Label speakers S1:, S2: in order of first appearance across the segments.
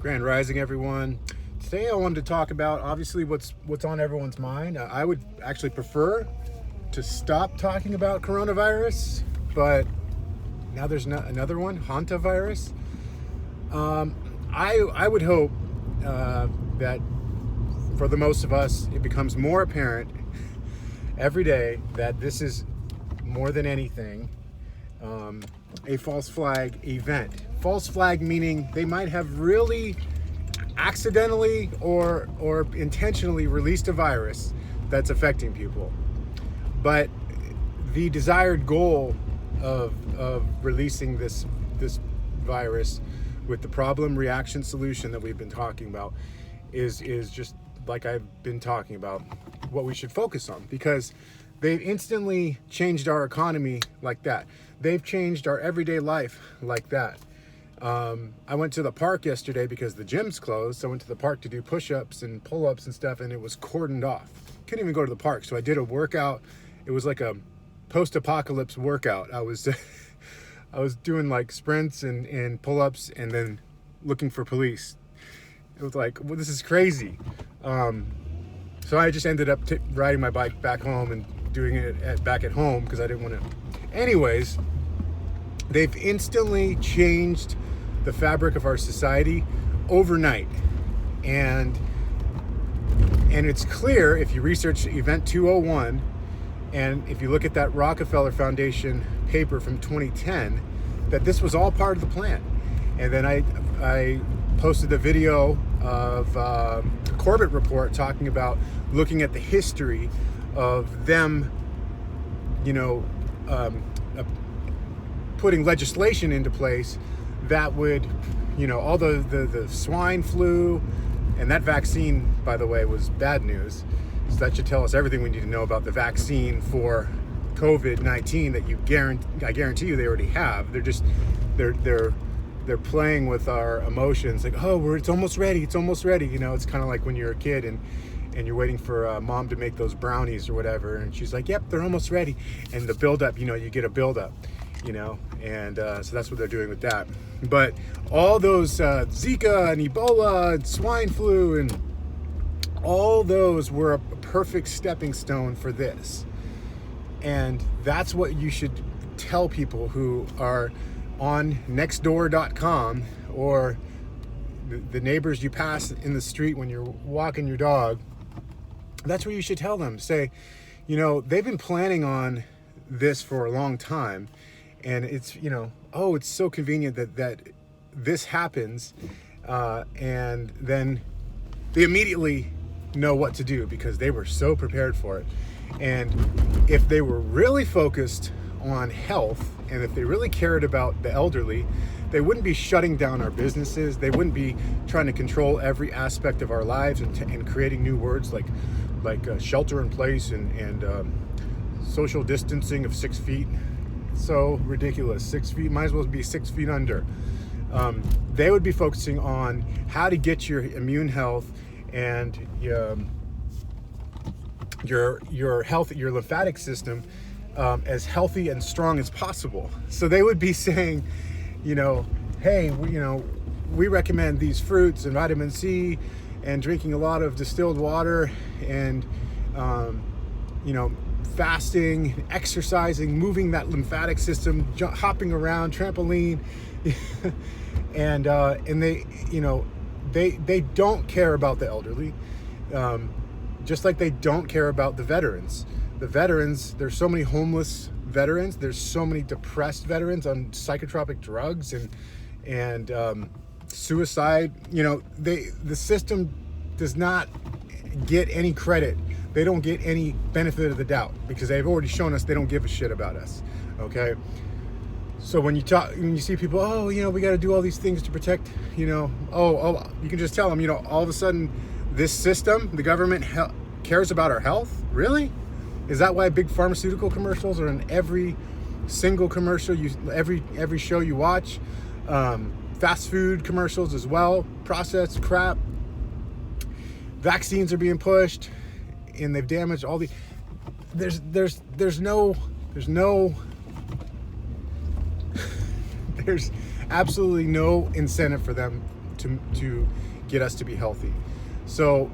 S1: Grand Rising, everyone. Today I wanted to talk about obviously what's on everyone's mind. I would actually prefer to stop talking about coronavirus, but now there's another one, hantavirus. I would hope that for the most of us, it becomes more apparent every day that this is more than anything a false flag event. False flag meaning they might have really accidentally or intentionally released a virus that's affecting people. But the desired goal of releasing this virus with the problem reaction solution that we've been talking about is just like I've been talking about, what we should focus on, because they've instantly changed our economy like that. They've changed our everyday life like that. I went to the park yesterday because the gym's closed. So I went to the park to do push-ups and pull-ups and stuff, and it was cordoned off. Couldn't even go to the park. So I did a workout. It was like a post-apocalypse workout. I was I was doing like sprints and pull-ups and then looking for police. It was like, well, this is crazy. So I just ended up riding my bike back home and doing it back at home because I didn't want to. Anyways, they've instantly changed the fabric of our society overnight. And it's clear if you research Event 201, and if you look at that Rockefeller Foundation paper from 2010, that this was all part of the plan. And then I posted a video of the Corbett report talking about looking at the history of them, putting legislation into place that would, all the swine flu, and that vaccine, by the way, was bad news. So that should tell us everything we need to know about the vaccine for COVID-19 that I guarantee you they already have. They're playing with our emotions, like, oh, it's almost ready. It's almost ready. It's kind of like when you're a kid and you're waiting for mom to make those brownies or whatever, and she's like, yep, they're almost ready. And the buildup, you get a buildup, and so that's what they're doing with that. But all those Zika and Ebola and swine flu and all those were a perfect stepping stone for this. And that's what you should tell people who are on nextdoor.com or the neighbors you pass in the street when you're walking your dog. That's what you should tell them. Say, they've been planning on this for a long time, and it's, it's so convenient that this happens, and then they immediately know what to do because they were so prepared for it. And if they were really focused on health, and if they really cared about the elderly, they wouldn't be shutting down our businesses. They wouldn't be trying to control every aspect of our lives and creating new words like shelter in place and social distancing of 6 feet. So ridiculous. 6 feet might as well be 6 feet under. They would be focusing on how to get your immune health and your health, your lymphatic system as healthy and strong as possible. So they would be saying, hey, we recommend these fruits and vitamin C and drinking a lot of distilled water and, fasting, exercising, moving that lymphatic system, hopping around, trampoline. and they don't care about the elderly, just like they don't care about the veterans. The veterans, there's so many homeless veterans, there's so many depressed veterans on psychotropic drugs and suicide. The system does not get any credit. They don't get any benefit of the doubt because they've already shown us they don't give a shit about us. Okay. So when you see people, we got to do all these things to protect, you can just tell them, all of a sudden this system, the government cares about our health. Really? Is that why big pharmaceutical commercials are in every single commercial, every show you watch? Fast food commercials as well, processed crap. Vaccines are being pushed, and they've damaged all the. There's absolutely no incentive for them to get us to be healthy. So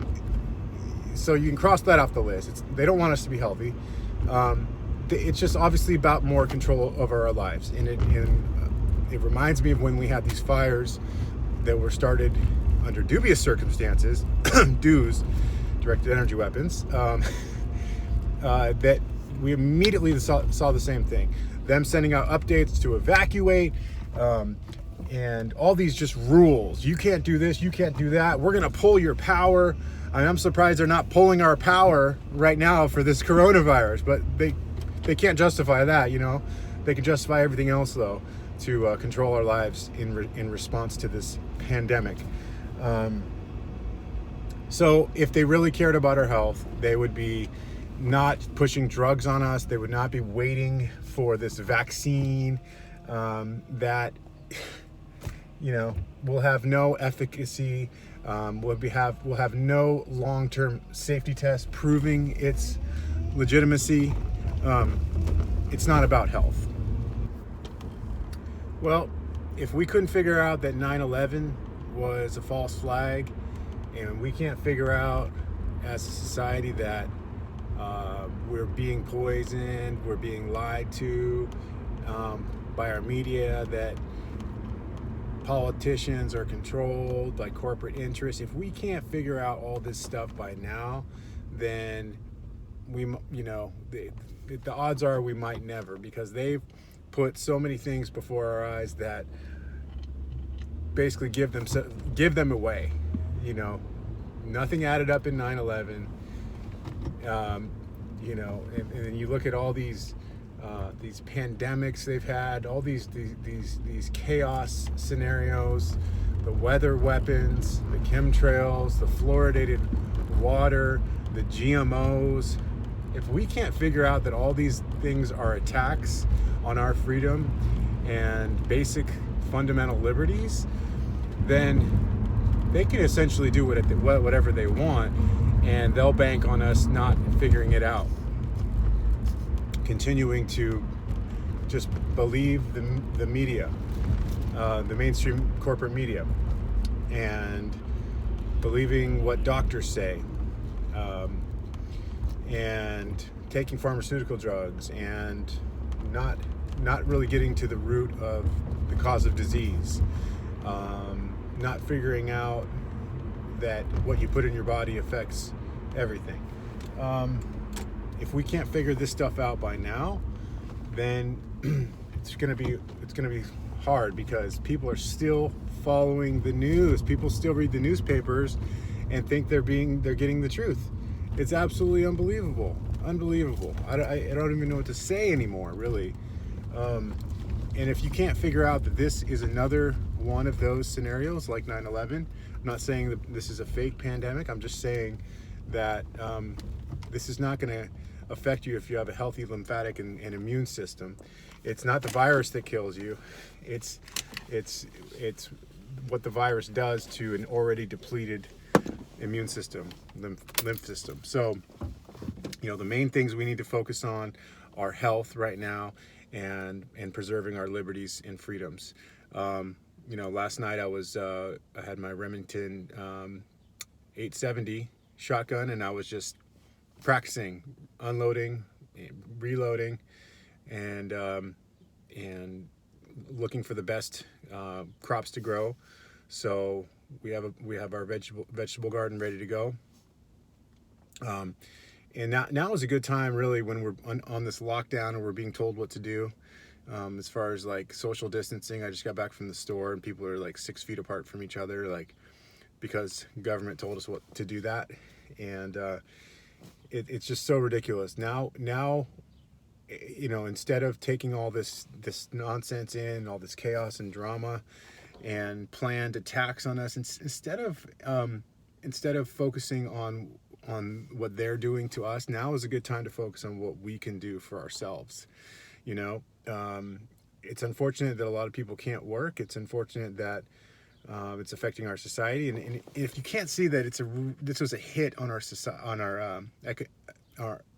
S1: you can cross that off the list. They don't want us to be healthy. It's just obviously about more control over our lives. And it reminds me of when we had these fires that were started under dubious circumstances, DEWs, directed energy weapons, that we immediately saw the same thing. Them sending out updates to evacuate, and all these just rules. You can't do this, you can't do that. We're gonna pull your power. I'm surprised they're not pulling our power right now for this coronavirus, but they can't justify that, you know. They can justify everything else though, to control our lives in response to this pandemic. So if they really cared about our health, they would be not pushing drugs on us. They would not be waiting for this vaccine that, you know, will have no efficacy. We'll have no long-term safety test proving its legitimacy. It's not about health. Well, if we couldn't figure out that 9/11 was a false flag, and we can't figure out as a society that we're being poisoned, we're being lied to by our media, that politicians are controlled by corporate interests. If we can't figure out all this stuff by now, then the odds are we might never, because they've put so many things before our eyes that basically give them away. You know, nothing added up in 9/11. You know, and then you look at all these pandemics they've had, all these chaos scenarios, the weather weapons, the chemtrails, the fluoridated water, the GMOs. If we can't figure out that all these things are attacks on our freedom and basic fundamental liberties, then they can essentially do whatever they want, and they'll bank on us not figuring it out, continuing to just believe the media, the mainstream corporate media, and believing what doctors say, and taking pharmaceutical drugs, and not really getting to the root of the cause of disease, not figuring out that what you put in your body affects everything. If we can't figure this stuff out by now, then it's gonna be hard, because people are still following the news. People still read the newspapers and think they're getting the truth. It's absolutely unbelievable. I don't even know what to say anymore, really. And if you can't figure out that this is another one of those scenarios like 9/11, I'm not saying that this is a fake pandemic. I'm just saying that this is not going to affect you if you have a healthy lymphatic and immune system. It's not the virus that kills you. It's what the virus does to an already depleted immune system, lymph system. So, you know, the main things we need to focus on are health right now, and preserving our liberties and freedoms. You know, last night I had my Remington 870 shotgun, and I was just practicing unloading, reloading, and looking for the best crops to grow. So we have our vegetable garden ready to go. And now is a good time, really, when we're on this lockdown and we're being told what to do. As far as like social distancing, I just got back from the store and people are like 6 feet apart from each other, like, because government told us what to do that. And it's just so ridiculous. Now, you know, instead of taking all this nonsense in, all this chaos and drama and planned attacks on us, instead of focusing on what they're doing to us, now is a good time to focus on what we can do for ourselves. You know, it's unfortunate that a lot of people can't work. It's unfortunate that it's affecting our society. And if you can't see that this was a hit on our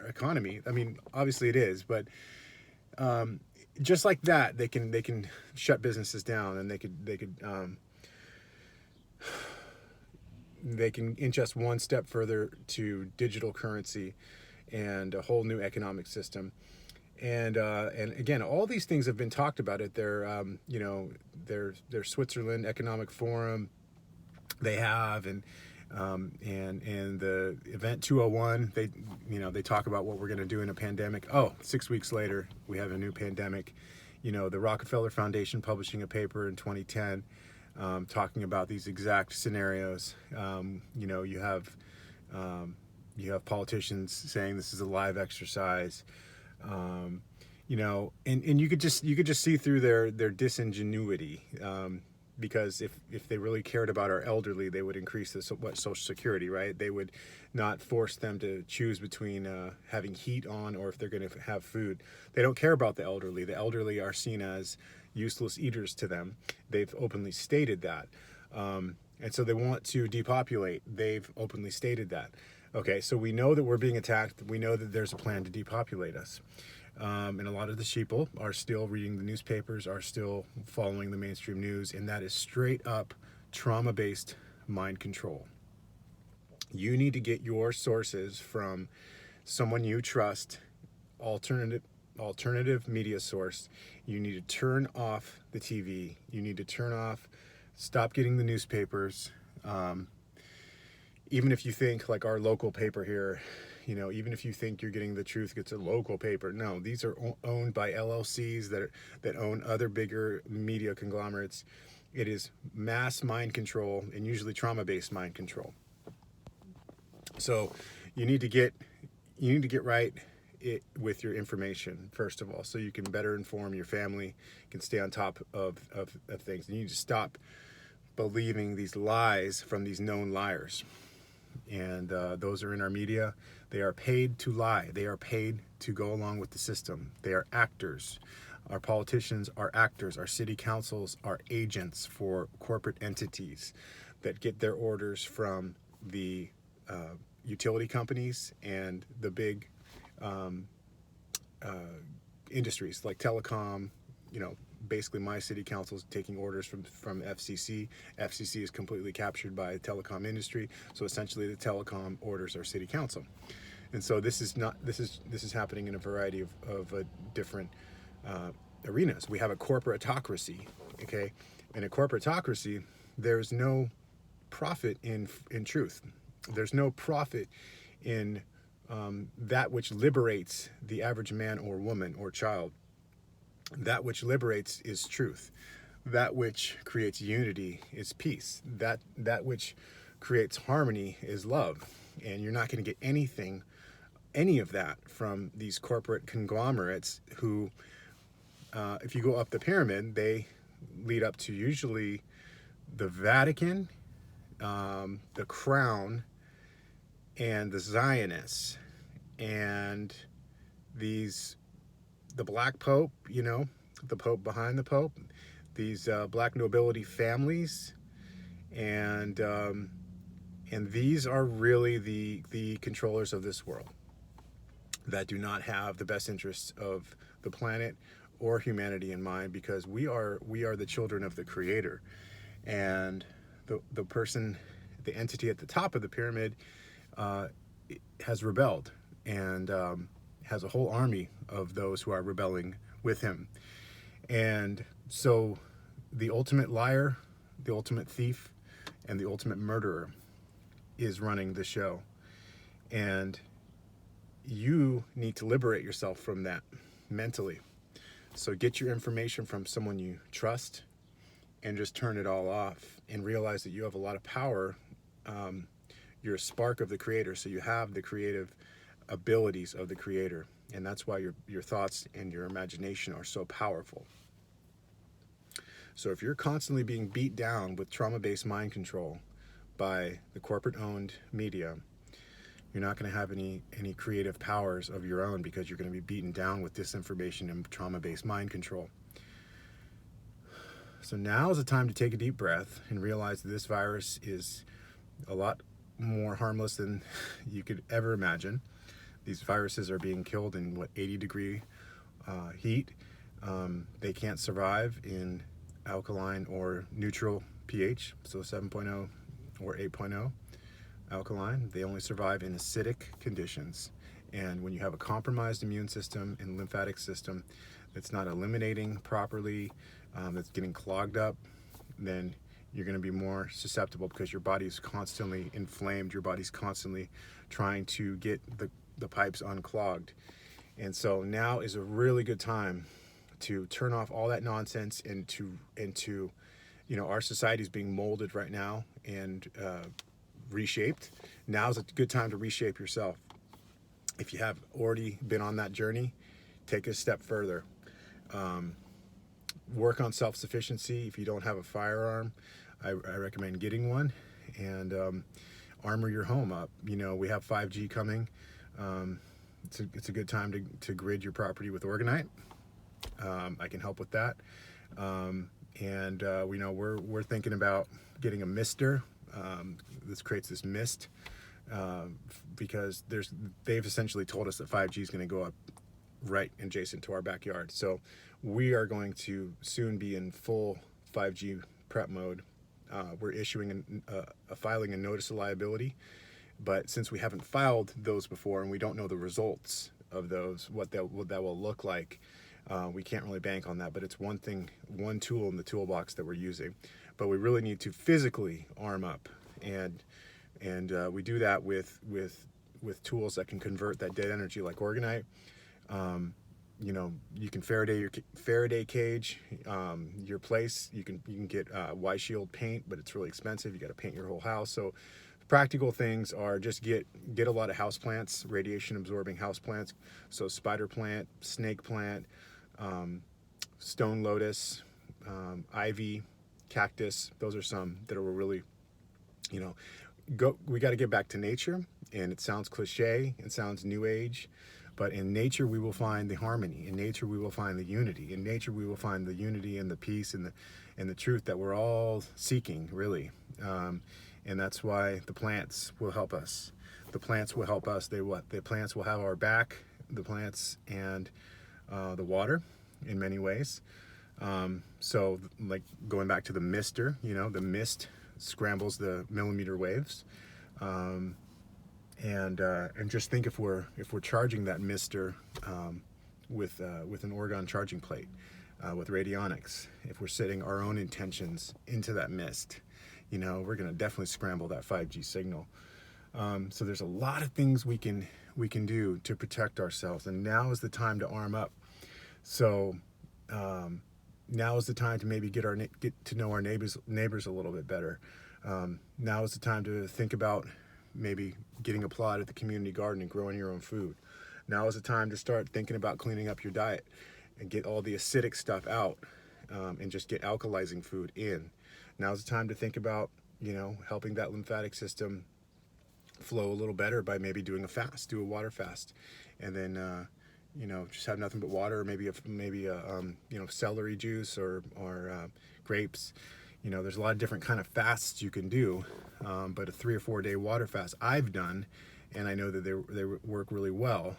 S1: economy, I mean, obviously it is, but just like that, they can shut businesses down, and they could they can inch us one step further to digital currency and a whole new economic system. And again, all these things have been talked about at their their Switzerland Economic Forum. They have and the event 201. They talk about what we're going to do in a pandemic. Oh, 6 weeks later, we have a new pandemic. The Rockefeller Foundation publishing a paper in 2010 talking about these exact scenarios. You have politicians saying this is a live exercise. And you could just see through their disingenuity, because if they really cared about our elderly, they would increase the Social Security, right? They would not force them to choose between having heat on or if they're going to have food. They don't care about the elderly. The elderly are seen as useless eaters to them. They've openly stated that. And so they want to depopulate. They've openly stated that. Okay, so we know that we're being attacked. We know that there's a plan to depopulate us. And a lot of the sheeple are still reading the newspapers, are still following the mainstream news, and that is straight up trauma-based mind control. You need to get your sources from someone you trust, alternative media source. You need to turn off the TV. You need to stop getting the newspapers. Even if you think, like our local paper here, even if you think you're getting the truth, it's a local paper. No, these are owned by LLCs that own other bigger media conglomerates. It is mass mind control, and usually trauma-based mind control. So you need to get right with your information, first of all, so you can better inform your family, you can stay on top of things. And you need to stop believing these lies from these known liars. And those are in our media. They are paid to lie. They are paid to go along with the system. They are actors. Our politicians are actors. Our city councils are agents for corporate entities that get their orders from the utility companies and the big industries like telecom. Basically my city council is taking orders from FCC. FCC is completely captured by the telecom industry. So essentially the telecom orders our city council. And so this is happening in a variety of different arenas. We have a corporatocracy, okay? In a corporatocracy, there's no profit in truth. There's no profit in that which liberates the average man or woman or child. That which liberates is truth. That which creates unity is peace. That which creates harmony is love. And you're not going to get any of that from these corporate conglomerates who, if you go up the pyramid, they lead up to usually the Vatican, the Crown, and the Zionists, and the Black Pope, the Pope behind the Pope, these black nobility families, and these are really the controllers of this world that do not have the best interests of the planet or humanity in mind, because we are the children of the Creator, and the entity at the top of the pyramid has rebelled and has a whole army of those who are rebelling with him. And so the ultimate liar, the ultimate thief, and the ultimate murderer is running the show. And you need to liberate yourself from that mentally. So get your information from someone you trust and just turn it all off and realize that you have a lot of power. You're a spark of the Creator, so you have the creative abilities of the Creator, and that's why your thoughts and your imagination are so powerful. So if you're constantly being beat down with trauma-based mind control by the corporate-owned media, you're not going to have any creative powers of your own, because you're going to be beaten down with disinformation and trauma-based mind control. So now is the time to take a deep breath and realize that this virus is a lot more harmless than you could ever imagine. These viruses are being killed in 80-degree heat. They can't survive in alkaline or neutral pH, so 7.0 or 8.0 alkaline. They only survive in acidic conditions. And when you have a compromised immune system and lymphatic system that's not eliminating properly, that's getting clogged up, then you're going to be more susceptible because your body is constantly inflamed. Your body's constantly trying to get the pipes unclogged. And so now is a really good time to turn off all that nonsense and to our society is being molded right now and reshaped. Now's a good time to reshape yourself. If you have already been on that journey, take it a step further. Work on self-sufficiency. If you don't have a firearm, I recommend getting one, and armor your home up. We have 5G coming. It's a good time to grid your property with Orgonite. I can help with that. We're thinking about getting a mister. This creates this mist because they've essentially told us that 5G is going to go up right adjacent to our backyard. So we are going to soon be in full 5G prep mode. We're issuing filing a notice of liability, but since we haven't filed those before and we don't know the results of those, what that will look like, we can't really bank on that. But it's one tool in the toolbox that we're using. But we really need to physically arm up, and we do that with tools that can convert that dead energy like Orgonite. You can Faraday cage your place. You can get Y-Shield paint, but it's really expensive. You got to paint your whole house. So practical things are just get a lot of house plants, radiation absorbing house plants. So spider plant, snake plant, stone lotus, ivy, cactus. Those are some that are really, we got to get back to nature. And it sounds cliche, it sounds new age, but in nature we will find the harmony. In nature we will find the unity. In nature we will find the unity and the peace and the truth that we're all seeking, really. And that's why the plants will help us. The plants will help us. The plants will have our back. The plants and the water, in many ways. So, like going back to the mister, the mist scrambles the millimeter waves. And just think if we're charging that mister with an orgone charging plate, with radionics, if we're setting our own intentions into that mist, we're going to definitely scramble that 5G signal. So there's a lot of things we can do to protect ourselves, and now is the time to arm up. So now is the time to maybe get to know our neighbors a little bit better. Now is the time to think about maybe getting a plot at the community garden and growing your own food. Now is the time to start thinking about cleaning up your diet and get all the acidic stuff out, and just get alkalizing food in. Now's the time to think about, helping that lymphatic system flow a little better by maybe doing do a water fast, and then just have nothing but water, or maybe celery juice or grapes. There's a lot of different kind of fasts you can do, but a 3 or 4 day water fast I've done, and I know that they work really well.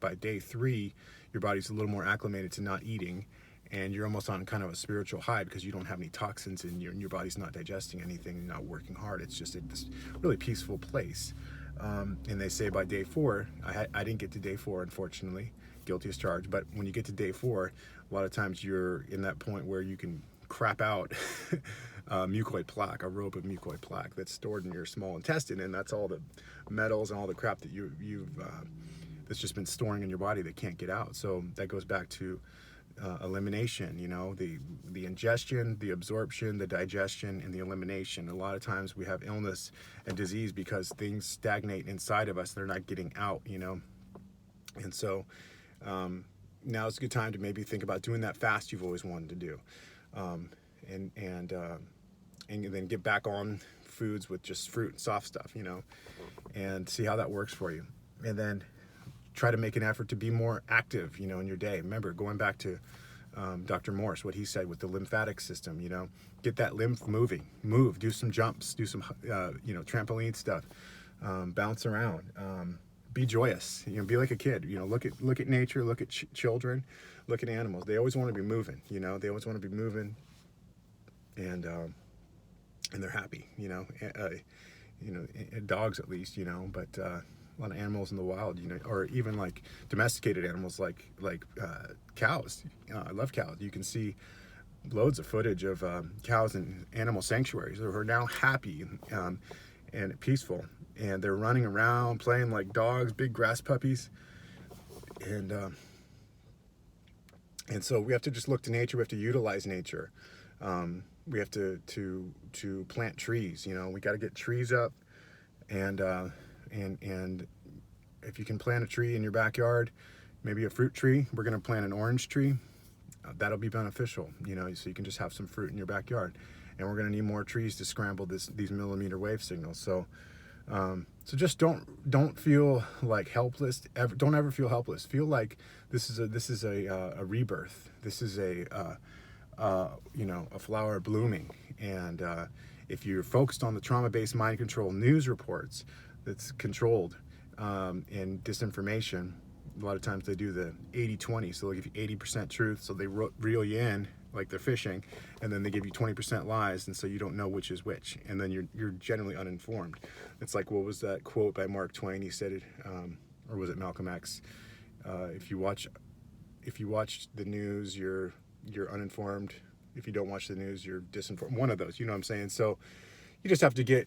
S1: By day 3, your body's a little more acclimated to not eating, and you're almost on kind of a spiritual high because you don't have any toxins in your body's not digesting anything and not working hard. It's just this really peaceful place. And they say by day 4, I didn't get to day 4, unfortunately, guilty as charged, but when you get to day 4, a lot of times you're in that point where you can crap out mucoid plaque, a rope of mucoid plaque that's stored in your small intestine, and that's all the metals and all the crap that you've that's just been storing in your body that can't get out. So that goes back to elimination, the ingestion, the absorption, the digestion, and the elimination. A lot of times we have illness and disease because things stagnate inside of us. They're not getting out, And so now it's a good time to maybe think about doing that fast you've always wanted to do. And then get back on foods with just fruit and soft stuff, and see how that works for you. And then try to make an effort to be more active, in your day. Remember, going back to Dr. Morse, what he said with the lymphatic system, get that lymph moving, do some jumps, do some, trampoline stuff, bounce around, be joyous, be like a kid, look at nature, look at children, look at animals. They always want to be moving, they always want to be moving. And and they're happy, dogs at least, but a lot of animals in the wild, or even like domesticated animals like cows. I love cows. You can see loads of footage of cows in animal sanctuaries who are now happy and peaceful, and they're running around playing like dogs, big grass puppies, and so we have to just look to nature. We have to utilize nature. We have to plant trees. We got to get trees up, and if you can plant a tree in your backyard, maybe a fruit tree. We're going to plant an orange tree. That'll be beneficial, so you can just have some fruit in your backyard. And we're going to need more trees to scramble these millimeter wave signals. So just don't feel like helpless. Don't ever feel helpless. Feel like this is a rebirth. This is a flower blooming. And if you're focused on the trauma-based mind control news reports that's controlled and disinformation, a lot of times they do the 80-20, so they'll give you 80% truth, so they reel you in like they're fishing, and then they give you 20% lies, and so you don't know which is which, and then you're generally uninformed. It's like, what was that quote by Mark Twain? He said it, or was it Malcolm X? If you watch the news, you're uninformed. If you don't watch the news, you're disinformed. One of those, you know what I'm saying? So you just have to get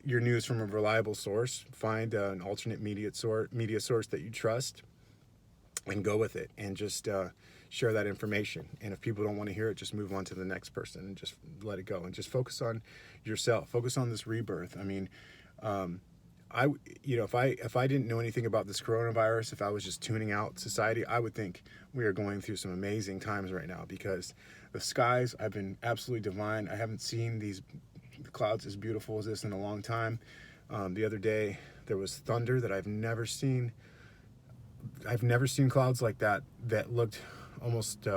S1: your news from a reliable source. Find an alternate media source that you trust, and go with it, and just share that information. And if people don't want to hear it, just move on to the next person and just let it go, and just focus on yourself. Focus on this rebirth. I mean, if I didn't know anything about this coronavirus, if I was just tuning out society, I would think we are going through some amazing times right now, because the skies have been absolutely divine. I haven't seen the clouds as beautiful as this in a long time. The other day there was thunder that I've never seen. I've never seen clouds like that looked almost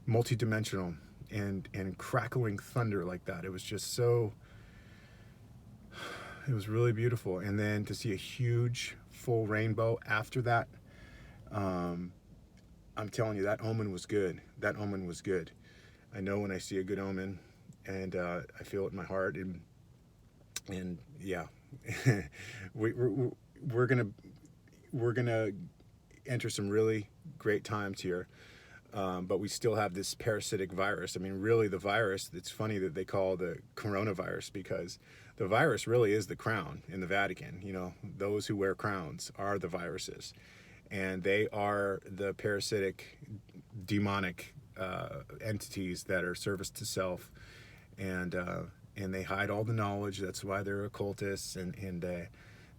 S1: multi-dimensional, and crackling thunder like that. It was just so, it was really beautiful. And then to see a huge full rainbow after that, I'm telling you, that omen was good. That omen was good. I know when I see a good omen, and I feel it in my heart, and yeah, we're gonna enter some really great times here, but we still have this parasitic virus. I mean, really, the virus. It's funny that they call the coronavirus, because the virus really is the crown in the Vatican. Those who wear crowns are the viruses, and they are the parasitic, demonic entities that are service to self, and they hide all the knowledge. That's why they're occultists, and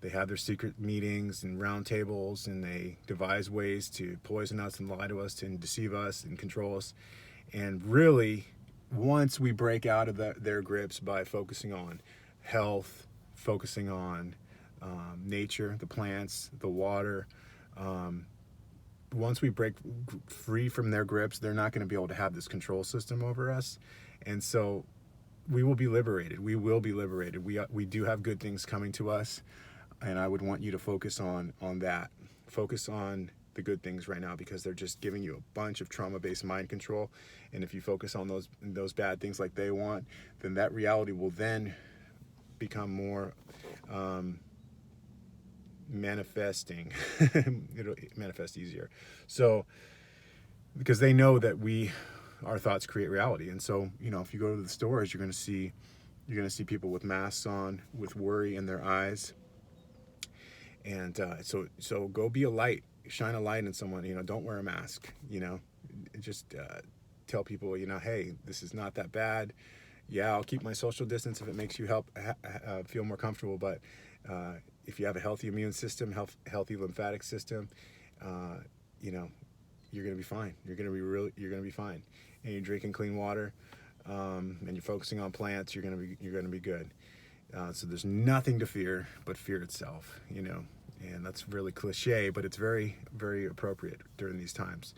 S1: they have their secret meetings and round tables, and they devise ways to poison us and lie to us and deceive us and control us. And really, once we break out of their grips by focusing on health, focusing on nature, the plants, the water, once we break free from their grips, they're not going to be able to have this control system over us. And so we will be liberated. We will be liberated. We do have good things coming to us, and I would want you to focus on that. Focus on the good things right now, because they're just giving you a bunch of trauma-based mind control. And if you focus on those bad things like they want, then that reality will then become more manifesting. It'll manifest easier. So, because they know that our thoughts create reality. And so, if you go to the stores, you're going to see people with masks on, with worry in their eyes. And so go be a light, shine a light in someone. Don't wear a mask. Just tell people, hey, this is not that bad. Yeah, I'll keep my social distance if it makes you feel more comfortable. But if you have a healthy immune system, healthy lymphatic system, you're going to be fine. You're going to be fine. And you're drinking clean water, and you're focusing on plants. You're going to be good. So there's nothing to fear but fear itself. And that's really cliche, but it's very, very appropriate during these times.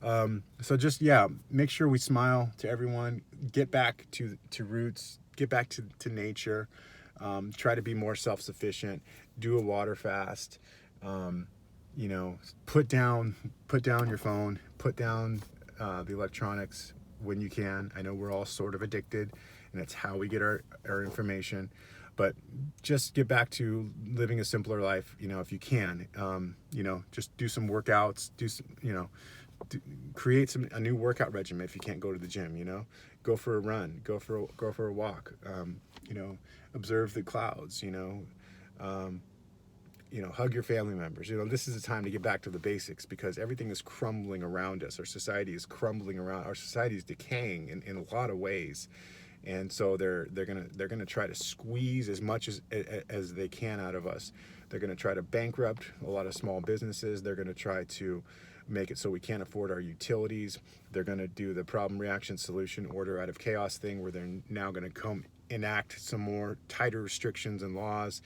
S1: So just, make sure we smile to everyone, get back to roots, get back to nature, try to be more self-sufficient, do a water fast, put down your phone, put down the electronics when you can. I know we're all sort of addicted, and it's how we get our information. But just get back to living a simpler life, if you can. Just do some workouts, create a new workout regimen if you can't go to the gym. Go for a run, go for a walk. Observe the clouds. Hug your family members. This is a time to get back to the basics, because everything is crumbling around us. Our society is crumbling around. Our society is decaying in a lot of ways, and so they're gonna try to squeeze as much as they can out of us. They're gonna try to bankrupt a lot of small businesses. They're gonna try to make it so we can't afford our utilities. They're gonna do the problem, reaction, solution, order out of chaos thing, where they're now gonna come enact some more tighter restrictions and laws.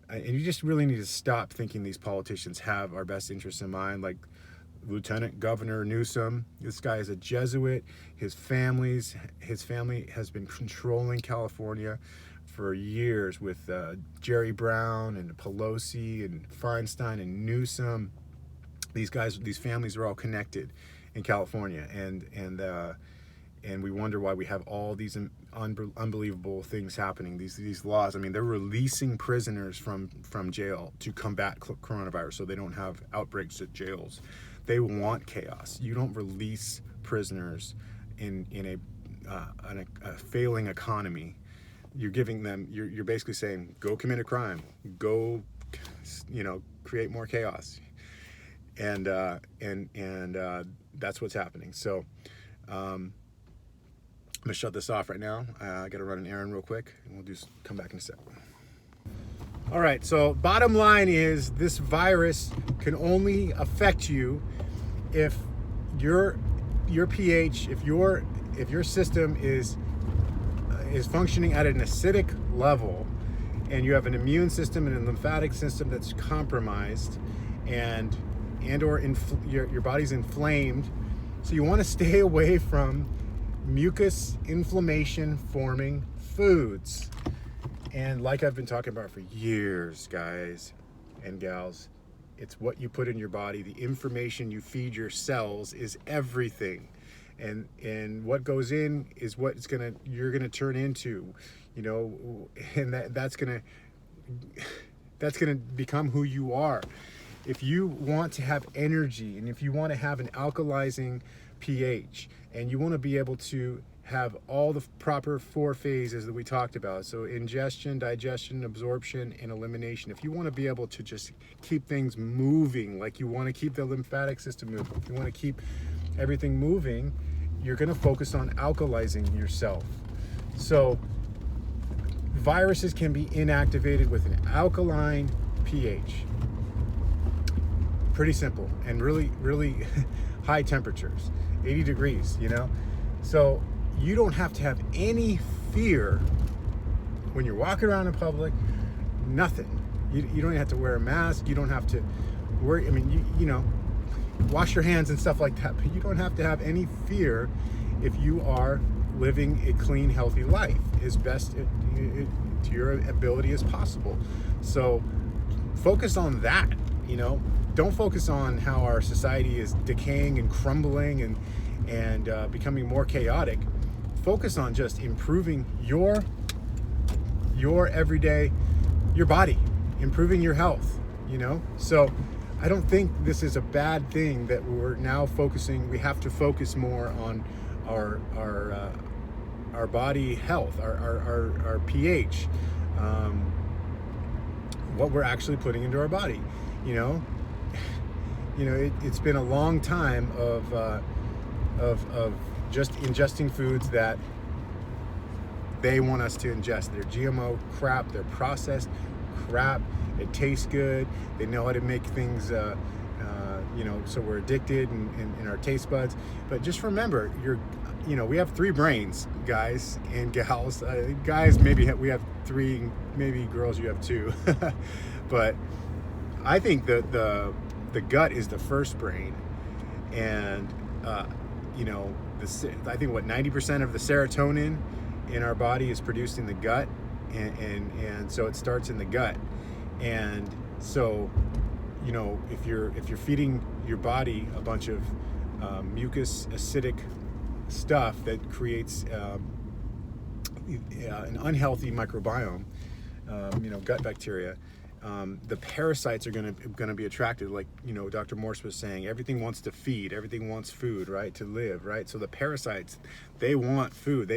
S1: And you just really need to stop thinking these politicians have our best interests in mind. Like Lieutenant Governor Newsom, this guy is a Jesuit. His family has been controlling California for years with Jerry Brown and Pelosi and Feinstein and Newsom. These families are all connected in California, and we wonder why we have all these unbelievable things happening. These laws. I mean, they're releasing prisoners from jail to combat coronavirus, so they don't have outbreaks at jails. They want chaos. You don't release prisoners in a failing economy. You're giving them. You're basically saying, go commit a crime. Go, create more chaos. And that's what's happening. So. I'm gonna shut this off right now. I gotta run an errand real quick, and we'll come back in a sec. All right, so bottom line is, this virus can only affect you if your pH, if your system is functioning at an acidic level, and you have an immune system and a lymphatic system that's compromised, or your body's inflamed. So you want to stay away from mucus inflammation forming foods. And like I've been talking about for years, guys and gals, it's what you put in your body. The information you feed your cells is everything, and what goes in is what you're gonna turn into, and that's gonna become who you are. If you want to have energy, and if you want to have an alkalizing pH, and you want to be able to have all the proper 4 phases that we talked about, so ingestion, digestion, absorption, and elimination. If you want to be able to just keep things moving, like you want to keep the lymphatic system moving, if you want to keep everything moving, you're going to focus on alkalizing yourself. So viruses can be inactivated with an alkaline pH. Pretty simple, and really, really high temperatures, 80 degrees, So you don't have to have any fear when you're walking around in public, nothing. You don't even have to wear a mask. You don't have to worry. I mean, wash your hands and stuff like that, but you don't have to have any fear if you are living a clean, healthy life as best to your ability as possible. So focus on that, Don't focus on how our society is decaying and crumbling and becoming more chaotic. Focus on just improving your everyday, your body, improving your health, So I don't think this is a bad thing that we're now we have to focus more on our body health, our pH, what we're actually putting into our body, It's been a long time of just ingesting foods that they want us to ingest. They're GMO crap, they're processed crap, it tastes good, they know how to make things, so we're addicted in our taste buds. But just remember, we have 3 brains, guys and gals. Guys, maybe we have 3, maybe girls, you have 2. But I think the gut is the first brain, and I think 90% of the serotonin in our body is produced in the gut, and so it starts in the gut. And so if you're feeding your body a bunch of mucus acidic stuff that creates an unhealthy microbiome, gut bacteria, the parasites are going to be attracted. Like, Dr. Morse was saying, everything wants to feed, everything wants food, right, to live, right? So the parasites, they want food.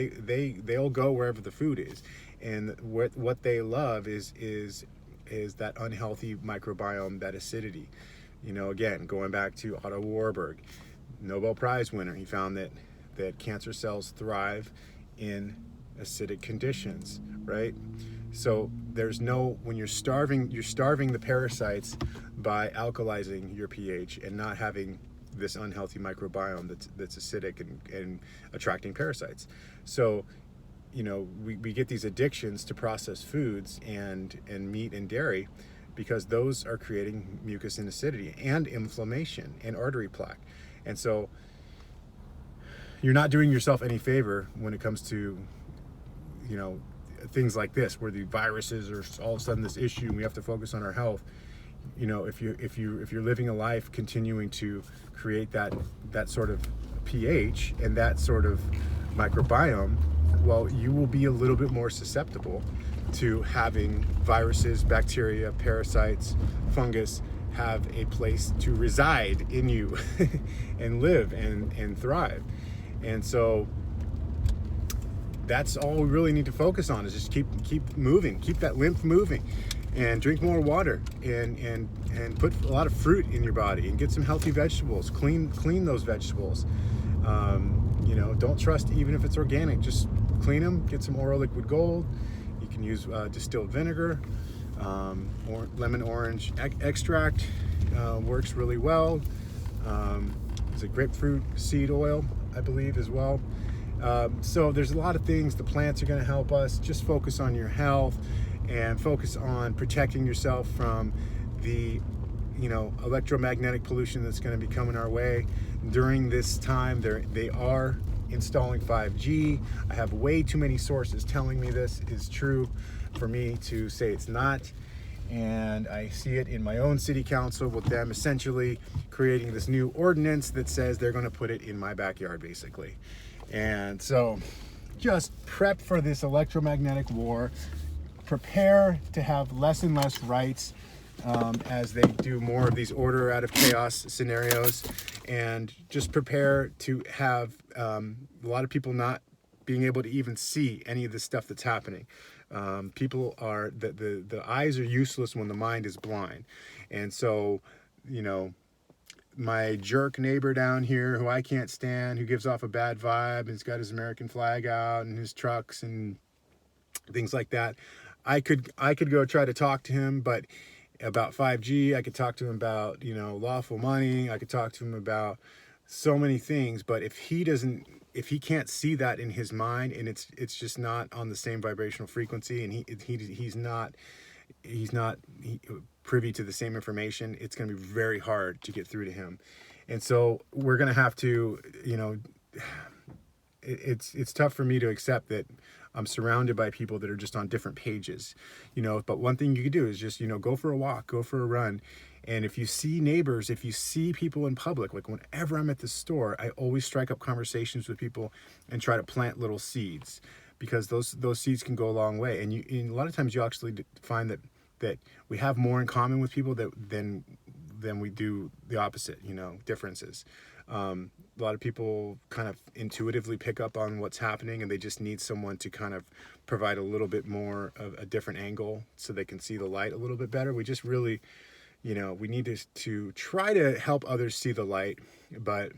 S1: They'll go wherever the food is, and what they love is that unhealthy microbiome, that acidity. Again, going back to Otto Warburg, Nobel Prize winner, he found that cancer cells thrive in acidic conditions, right? So when you're starving the parasites by alkalizing your pH and not having this unhealthy microbiome that's acidic and attracting parasites. So, we get these addictions to processed foods and meat and dairy, because those are creating mucus and acidity and inflammation and artery plaque. And so you're not doing yourself any favor when it comes to, things like this, where the viruses are all of a sudden this issue and we have to focus on our health. If you're living a life continuing to create that sort of pH and that sort of microbiome, well, you will be a little bit more susceptible to having viruses, bacteria, parasites, fungus have a place to reside in you and live and thrive. And so that's all we really need to focus on, is just keep moving, keep that lymph moving, and drink more water, and put a lot of fruit in your body, and get some healthy vegetables. Clean those vegetables. Don't trust even if it's organic. Just clean them. Get some oral liquid gold. You can use distilled vinegar, or lemon orange extract. Works really well. There's a grapefruit seed oil, I believe, as well. So there's a lot of things. The plants are going to help us. Just focus on your health and focus on protecting yourself from the electromagnetic pollution that's going to be coming our way during this time. They are installing 5G. I have way too many sources telling me this is true for me to say it's not. And I see it in my own city council, with them essentially creating this new ordinance that says they're going to put it in my backyard, basically. And so just prep for this electromagnetic war. Prepare to have less and less rights as they do more of these order out of chaos scenarios. And just prepare to have a lot of people not being able to even see any of the stuff that's happening. People are, the eyes are useless when the mind is blind. And so, my jerk neighbor down here, who I can't stand, who gives off a bad vibe and he's got his American flag out and his trucks and things like that, I could go try to talk to him, but about 5G, I could talk to him about, lawful money. I could talk to him about so many things, but if he can't see that in his mind, and it's just not on the same vibrational frequency, and he's not privy to the same information, it's going to be very hard to get through to him. And so we're going to have to, it's tough for me to accept that I'm surrounded by people that are just on different pages, but one thing you could do is just, go for a walk, go for a run. And if you see neighbors, if you see people in public, like whenever I'm at the store, I always strike up conversations with people and try to plant little seeds, because those seeds can go a long way. And a lot of times you actually find that we have more in common with people than we do the opposite, differences. A lot of people kind of intuitively pick up on what's happening, and they just need someone to kind of provide a little bit more of a different angle so they can see the light a little bit better. We just really, we need to try to help others see the light. But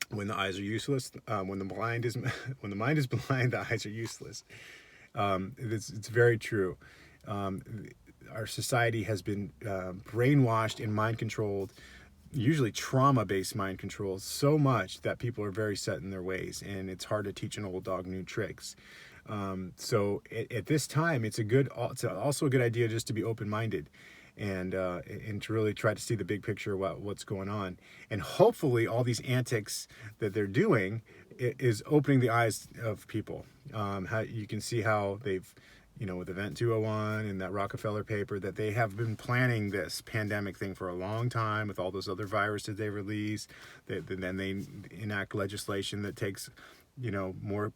S1: when the eyes are useless, when the mind is blind, the eyes are useless. It's very true. Our society has been brainwashed and mind controlled, usually trauma-based mind control, so much that people are very set in their ways, and it's hard to teach an old dog new tricks. So at this time, it's also a good idea just to be open-minded and to really try to see the big picture about what's going on. And hopefully all these antics that they're doing is opening the eyes of people. How you can see how they've, with Event 201 and that Rockefeller paper, that they have been planning this pandemic thing for a long time with all those other viruses they release. Then they enact legislation that takes, more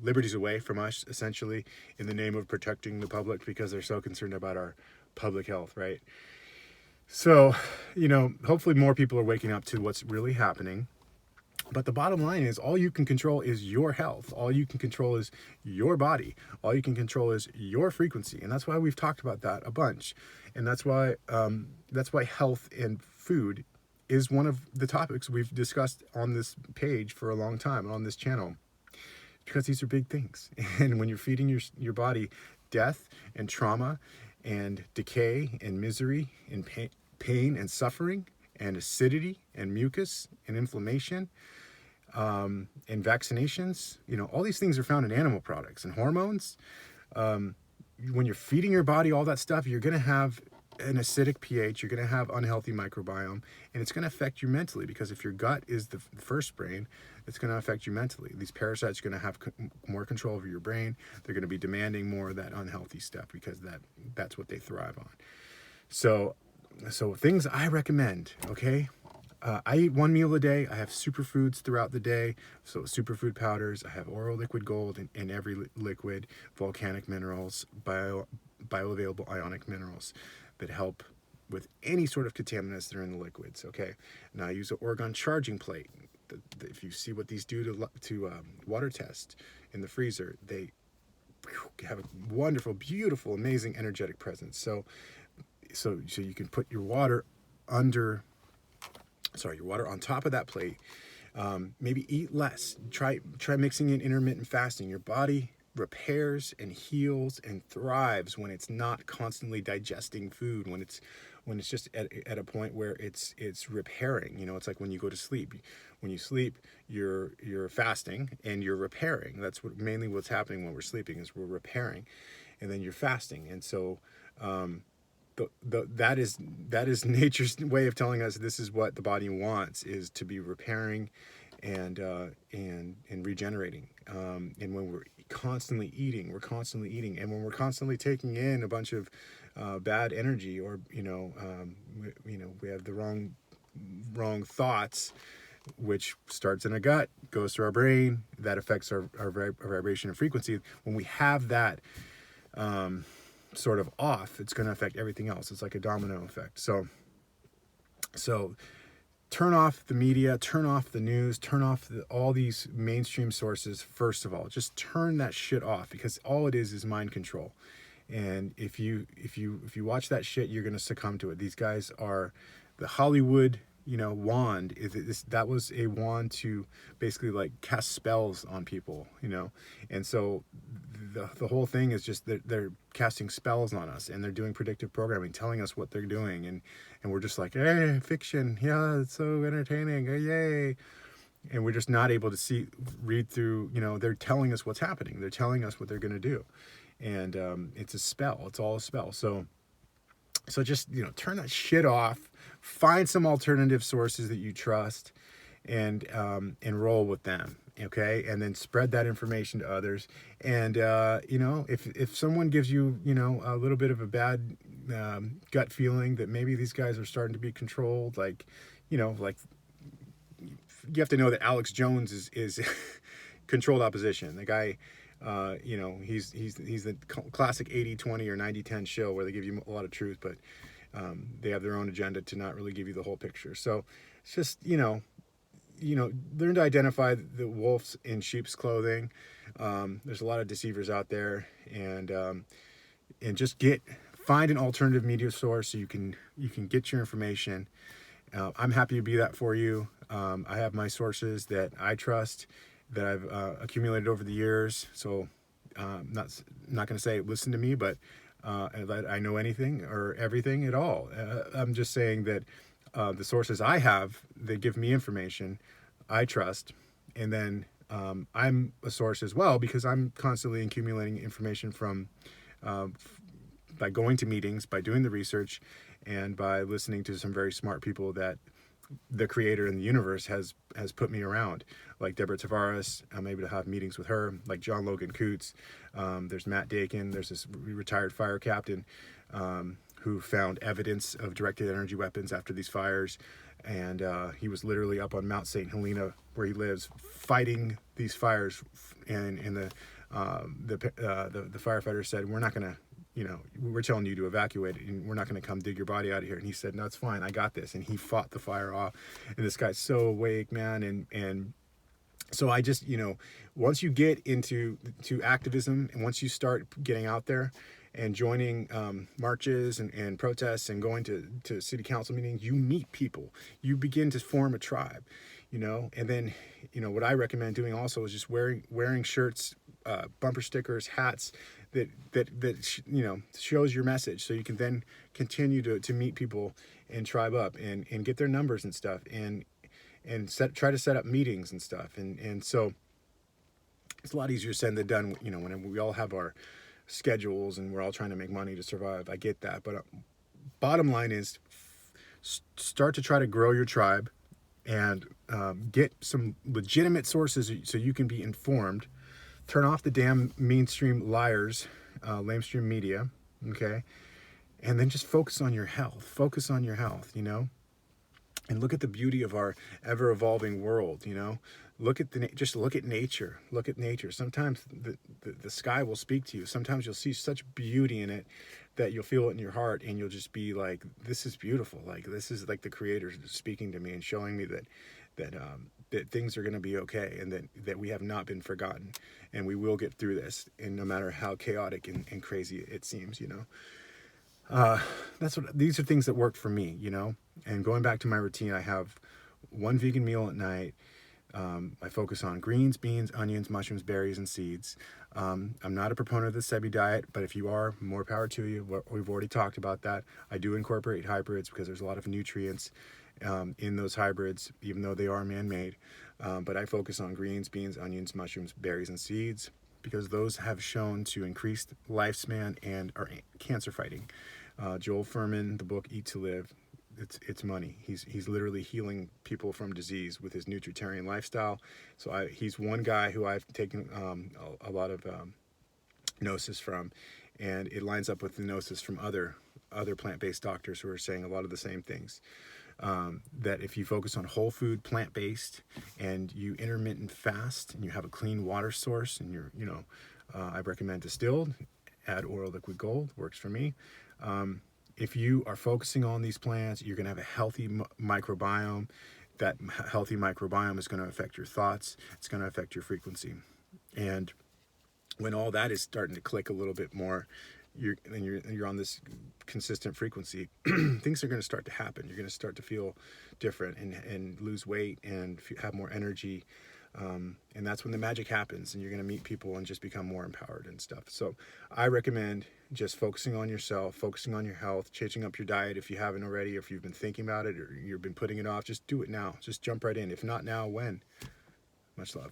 S1: liberties away from us, essentially, in the name of protecting the public, because they're so concerned about our public health, right? So, hopefully more people are waking up to what's really happening. But the bottom line is, all you can control is your health. All you can control is your body. All you can control is your frequency. And that's why we've talked about that a bunch. And that's why health and food is one of the topics we've discussed on this page for a long time on this channel, because these are big things. And when you're feeding your body death and trauma and decay and misery and pain and suffering and acidity and mucus and inflammation, and vaccinations, all these things are found in animal products and hormones. When you're feeding your body all that stuff, you're going to have an acidic pH, you're going to have unhealthy microbiome, and it's going to affect you mentally, because if your gut is the first brain, it's going to affect you mentally. These parasites are going to have more control over your brain. They're going to be demanding more of that unhealthy stuff, because that's what they thrive on. So things I recommend, okay? I eat 1 meal a day. I have superfoods throughout the day. So superfood powders. I have oral liquid gold in every liquid, volcanic minerals, bioavailable ionic minerals that help with any sort of contaminants that are in the liquids, okay? Now I use an orgone charging plate. If you see what these do to water test in the freezer, they have a wonderful, beautiful, amazing energetic presence. So you can put your water on top of that plate. Maybe eat less. Try mixing in intermittent fasting. Your body repairs and heals and thrives when it's not constantly digesting food, when it's just at a point where it's repairing. It's like when you go to sleep. When you sleep, you're fasting and you're repairing. That's mainly what's happening when we're sleeping, is we're repairing, and then you're fasting. And so that is nature's way of telling us this is what the body wants, is to be repairing and regenerating. And when we're constantly eating, and when we're constantly taking in a bunch of bad energy, or we have the wrong thoughts, which starts in our gut, goes to our brain, that affects our vibration and frequency. When we have that sort of off, it's going to affect everything else. It's like a domino effect. So turn off the media, turn off the news, turn off all these mainstream sources. First of all, just turn that shit off, because all it is mind control. And if you watch that shit, you're going to succumb to it. These guys are the Hollywood wand. That was a wand to basically like cast spells on people, and so the whole thing is just that they're casting spells on us, and they're doing predictive programming, telling us what they're doing, and we're just like, hey, fiction, yeah, it's so entertaining, yay. And we're just not able to read through, they're telling us what's happening, they're telling us what they're going to do, and it's a spell, it's all a spell. So just turn that shit off, find some alternative sources that you trust, and roll with them, okay? And then spread that information to others. And if someone gives you a little bit of a bad gut feeling that maybe these guys are starting to be controlled, like you have to know that Alex Jones is controlled opposition. The guy, he's the classic 80-20 or 90-10 show where they give you a lot of truth, but they have their own agenda to not really give you the whole picture. So it's just, learn to identify the wolves in sheep's clothing. There's a lot of deceivers out there, and just find an alternative media source so you can get your information. I'm happy to be that for you. I have my sources that I trust, that I've accumulated over the years. So not going to say listen to me, but that I know anything or everything at all. I'm just saying that the sources I have that give me information, I trust. And then I'm a source as well, because I'm constantly accumulating information from by going to meetings, by doing the research, and by listening to some very smart people that the creator in the universe has put me around, like Deborah Tavares. I'm able to have meetings with her, like John Logan Coots. There's Matt Dakin. There's this retired fire captain who found evidence of directed energy weapons after these fires. And he was literally up on Mount St. Helena where he lives, fighting these fires, and the firefighter said, "We're not gonna, we're telling you to evacuate, and we're not gonna come dig your body out of here." And he said, "No, it's fine, I got this." And he fought the fire off. And this guy's so awake, man, and so I just, once you get into activism, and once you start getting out there and joining marches and protests and going to city council meetings, you meet people. You begin to form a tribe, and then, what I recommend doing also is just wearing shirts, bumper stickers, hats that shows your message, so you can then continue to meet people and tribe up and get their numbers and stuff, and try to set up meetings and stuff, and so it's a lot easier said than done, when we all have our schedules and we're all trying to make money to survive. I get that, but bottom line is, start to try to grow your tribe and get some legitimate sources so you can be informed. Turn off the damn mainstream liars, lamestream media, okay, and then just focus on your health, and look at the beauty of our ever-evolving world. Look at look at nature. Sometimes the sky will speak to you. Sometimes you'll see such beauty in it that you'll feel it in your heart, and you'll just be like, "This is beautiful. Like, this is like the Creator speaking to me and showing me that things are going to be okay, and that we have not been forgotten, and we will get through this, and no matter how chaotic and crazy it seems, these are things that worked for me, And going back to my routine, I have one vegan meal at night. I focus on greens, beans, onions, mushrooms, berries, and seeds. I'm not a proponent of the Sebi diet, but if you are, more power to you. We've already talked about that. I do incorporate hybrids because there's a lot of nutrients in those hybrids, even though they are man-made. But I focus on greens, beans, onions, mushrooms, berries, and seeds, because those have shown to increase lifespan and are cancer fighting. Joel Fuhrman, the book Eat to Live, it's money. He's literally healing people from disease with his nutritarian lifestyle. So he's one guy who I've taken a lot of gnosis from, and it lines up with the gnosis from other plant-based doctors who are saying a lot of the same things. That if you focus on whole food, plant-based, and you intermittent fast, and you have a clean water source, and I recommend distilled, add oil liquid gold, works for me. If you are focusing on these plants, you're going to have a healthy microbiome. That healthy microbiome is going to affect your thoughts. It's going to affect your frequency. And when all that is starting to click a little bit more, you're on this consistent frequency, things are going to start to happen. You're going to start to feel different and lose weight and have more energy. And that's when the magic happens, and you're going to meet people and just become more empowered and stuff. So I recommend just focusing on yourself, focusing on your health, changing up your diet if you haven't already, or if you've been thinking about it or you've been putting it off. Just do it now. Just jump right in. If not now, when? Much love.